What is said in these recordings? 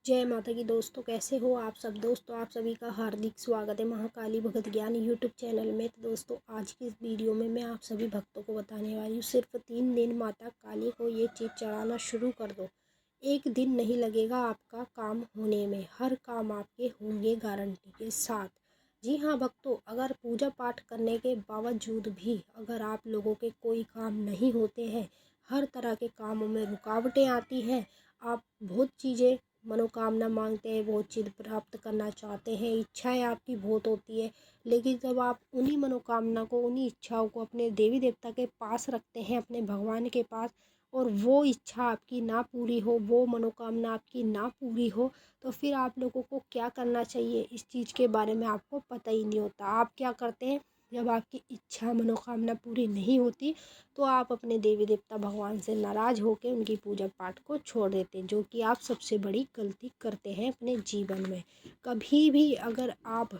जय माता की दोस्तों, कैसे हो आप सब। दोस्तों आप सभी का हार्दिक स्वागत है महाकाली भगत ज्ञान यूट्यूब चैनल में। तो दोस्तों आज की इस वीडियो में मैं आप सभी भक्तों को बताने वाली हूँ, सिर्फ 3 दिन माता काली को ये चीज़ चढ़ाना शुरू कर दो। एक दिन नहीं लगेगा आपका काम होने में, हर काम आपके होंगे गारंटी के साथ। जी हाँ भक्तों, अगर पूजा पाठ करने के बावजूद भी अगर आप लोगों के कोई काम नहीं होते हैं, हर तरह के कामों में रुकावटें आती हैं, आप बहुत चीज़ें मनोकामना मांगते हैं, बहुत चीज़ प्राप्त करना चाहते हैं, इच्छाएं आपकी बहुत होती है, लेकिन जब आप उन्हीं मनोकामना को, उन्हीं इच्छाओं को अपने देवी देवता के पास रखते हैं, अपने भगवान के पास, और वो इच्छा आपकी ना पूरी हो, वो मनोकामना आपकी ना पूरी हो, तो फिर आप लोगों को क्या करना चाहिए इस चीज़ के बारे में आपको पता ही नहीं होता। आप क्या करते हैं, जब आपकी इच्छा मनोकामना पूरी नहीं होती तो आप अपने देवी देवता भगवान से नाराज़ होकर उनकी पूजा पाठ को छोड़ देते हैं, जो कि आप सबसे बड़ी गलती करते हैं अपने जीवन में। कभी भी अगर आप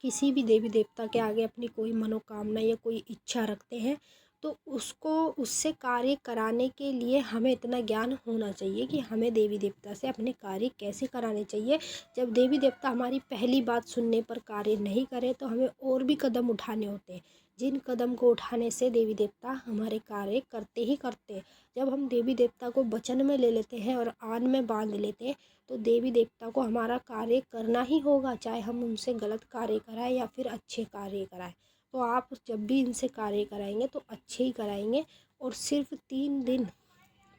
किसी भी देवी देवता के आगे अपनी कोई मनोकामना या कोई इच्छा रखते हैं, तो उसको उससे कार्य कराने के लिए हमें इतना ज्ञान होना चाहिए कि हमें देवी देवता से अपने कार्य कैसे कराने चाहिए। जब देवी देवता हमारी पहली बात सुनने पर कार्य नहीं करे तो हमें और भी कदम उठाने होते हैं, जिन कदम को उठाने से देवी देवता हमारे कार्य करते ही करते हैं। जब हम देवी देवता को वचन में ले लेते हैं और आन में बांध लेते हैं, तो देवी देवता को हमारा कार्य करना ही होगा, चाहे हम उनसे गलत कार्य कराएं या फिर अच्छे कार्य कराएं। तो आप जब भी इनसे कार्य कराएंगे तो अच्छे ही कराएंगे। और सिर्फ 3 दिन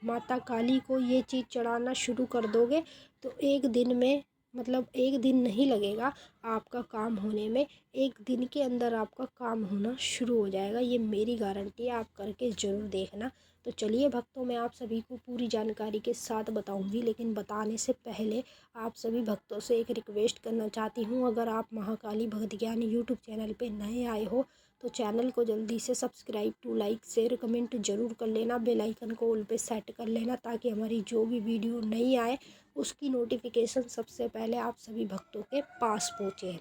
माता काली को ये चीज़ चढ़ाना शुरू कर दोगे तो एक दिन में, मतलब एक दिन नहीं लगेगा आपका काम होने में, एक दिन के अंदर आपका काम होना शुरू हो जाएगा। ये मेरी गारंटी है, आप करके ज़रूर देखना। तो चलिए भक्तों, मैं आप सभी को पूरी जानकारी के साथ बताऊंगी, लेकिन बताने से पहले आप सभी भक्तों से एक रिक्वेस्ट करना चाहती हूँ। अगर आप महाकाली भगत ज्ञान यूट्यूब चैनल पे नए आए हो तो चैनल को जल्दी से subscribe to like share comment जरूर कर लेना, बेल आइकन को ऑल पे सेट कर लेना, ताकि हमारी जो भी वीडियो नई आए उसकी नोटिफिकेशन सबसे पहले आप सभी भक्तों के पास पहुँचे।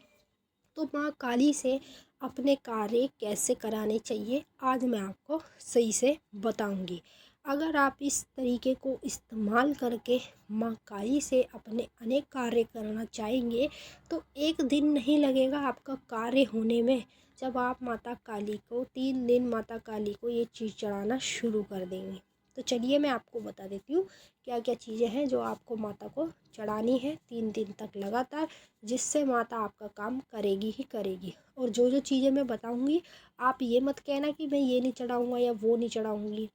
तो माँ काली से अपने कार्य कैसे कराने चाहिए आज मैं आपको सही से बताऊंगी। अगर आप इस तरीके को इस्तेमाल करके माँ काली से अपने अनेक कार्य करना चाहेंगे तो एक दिन नहीं लगेगा आपका कार्य होने में। जब आप माता काली को 3 दिन माता काली को ये चीज़ चढ़ाना शुरू कर देंगे, तो चलिए मैं आपको बता देती हूँ क्या क्या चीज़ें हैं जो आपको माता को चढ़ानी है 3 दिन तक लगातार, जिससे माता आपका काम करेगी ही करेगी। और जो जो चीज़ें मैं बताऊंगी आप ये मत कहना कि मैं ये नहीं चढ़ाऊंगा या वो नहीं चढ़ाऊंगी।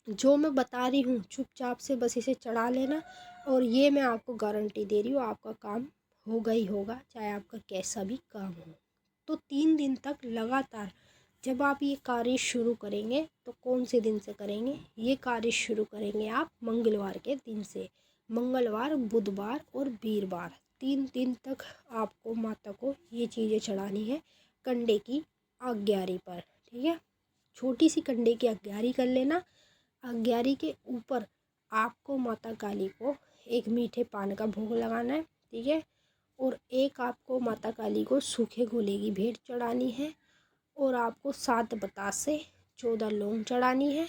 जो मैं बता रही हूँ चुपचाप से बस इसे चढ़ा लेना, और ये मैं आपको गारंटी दे रही हूँ आपका काम होगा ही होगा, चाहे आपका कैसा भी काम हो। तो 3 दिन तक लगातार जब आप ये कार्य शुरू करेंगे तो कौन से दिन से करेंगे, ये कार्य शुरू करेंगे आप मंगलवार के दिन से। मंगलवार, बुधवार और वीरवार 3 दिन तक आपको माता को ये चीज़ें चढ़ानी है कंडे की अग्यारी पर। ठीक है, छोटी सी कंडे की अग्यारी कर लेना। अग्यारी के ऊपर आपको माता काली को एक मीठे पान का भोग लगाना है। ठीक है, और एक आपको माता काली को सूखे गोले की भेंट चढ़ानी है, और आपको 7 बतासे 14 लौंग चढ़ानी है,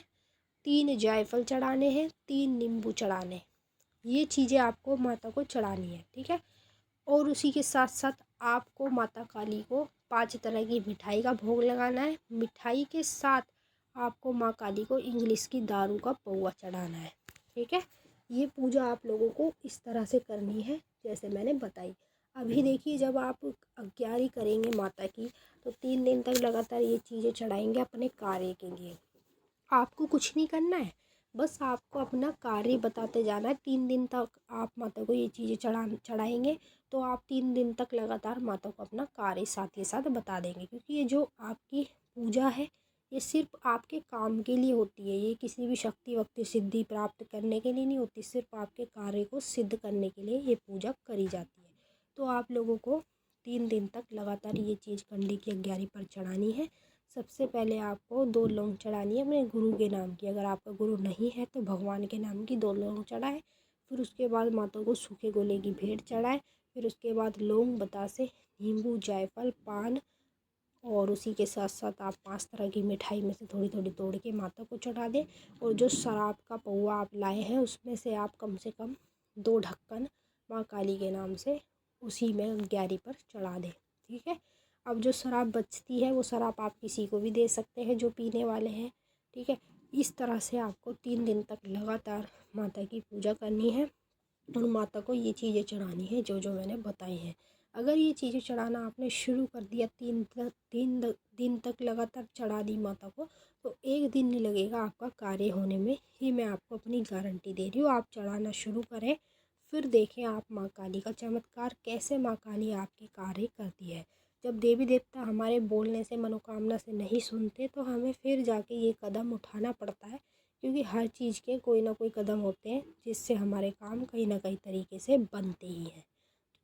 3 जायफल चढ़ाने हैं, 3 नींबू चढ़ाने। ये चीज़ें आपको माता को चढ़ानी है। ठीक है, और उसी के साथ साथ आपको माता काली को 5 तरह की मिठाई का भोग लगाना है। मिठाई के साथ आपको माँ काली को इंग्लिश की दारू का पौवा चढ़ाना है। ठीक है, ये पूजा आप लोगों को इस तरह से करनी है जैसे मैंने बताई। अभी देखिए, जब आप अग्यारी करेंगे माता की तो 3 दिन तक लगातार ये चीज़ें चढ़ाएंगे अपने कार्य के लिए। आपको कुछ नहीं करना है, बस आपको अपना कार्य बताते जाना है। 3 दिन तक आप माता को ये चीज़ें चढ़ाएंगे तो आप 3 दिन तक लगातार माता को अपना कार्य साथ ही साथ बता देंगे, क्योंकि ये जो आपकी पूजा है ये सिर्फ आपके काम के लिए होती है, ये किसी भी शक्ति वक्ति सिद्धि प्राप्त करने के लिए नहीं होती, सिर्फ आपके कार्य को सिद्ध करने के लिए ये पूजा करी जाती है। तो आप लोगों को 3 दिन तक लगातार ये चीज़ कंडी की अग्यारी पर चढ़ानी है। सबसे पहले आपको 2 लौंग चढ़ानी है अपने गुरु के नाम की। अगर आपका गुरु नहीं है तो भगवान के नाम की 2 लौंग चढ़ाए। फिर उसके बाद माता को सूखे गोले की भेंट चढ़ाए। फिर उसके बाद लौंग, बतासे, नींबू, जायफल, पान, और उसी के साथ साथ आप 5 तरह की मिठाई में से थोड़ी थोड़ी तोड़ के माता को चढ़ा दें। और जो शराब का पौवा आप लाए हैं उसमें से आप कम से कम 2 ढक्कन माँ काली के नाम से उसी में ग्यारी पर चढ़ा दें। ठीक है। अब जो शराब बचती है वो शराब आप किसी को भी दे सकते हैं जो पीने वाले हैं। ठीक है। इस तरह से आपको 3 दिन तक लगातार माता की पूजा करनी है और माता को ये चीज़ें चढ़ानी है जो जो मैंने बताई हैं। अगर ये चीज़ें चढ़ाना आपने शुरू कर दिया, 3 दिन तक लगातार चढ़ा दी माता को, तो 1 दिन नहीं लगेगा आपका कार्य होने में। ये मैं आपको अपनी गारंटी दे रही हूँ। आप चढ़ाना शुरू करें, फिर देखें आप माँ काली का चमत्कार, कैसे माँ काली आपके कार्य करती है। जब देवी देवता हमारे बोलने से, मनोकामना से नहीं सुनते, तो हमें फिर जाके ये कदम उठाना पड़ता है, क्योंकि हर चीज़ के कोई ना कोई कदम होते हैं जिससे हमारे काम कहीं ना कहीं तरीके से बनते ही हैं।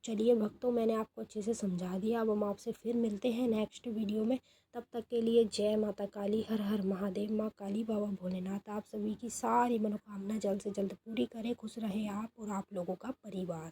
चलिए भक्तों, मैंने आपको अच्छे से समझा दिया। अब हम आपसे फिर मिलते हैं नेक्स्ट वीडियो में। तब तक के लिए जय माता काली, हर हर महादेव। माँ काली, बाबा भोलेनाथ आप सभी की सारी मनोकामना जल्द से जल्द पूरी करें। खुश रहे आप और आप लोगों का परिवार।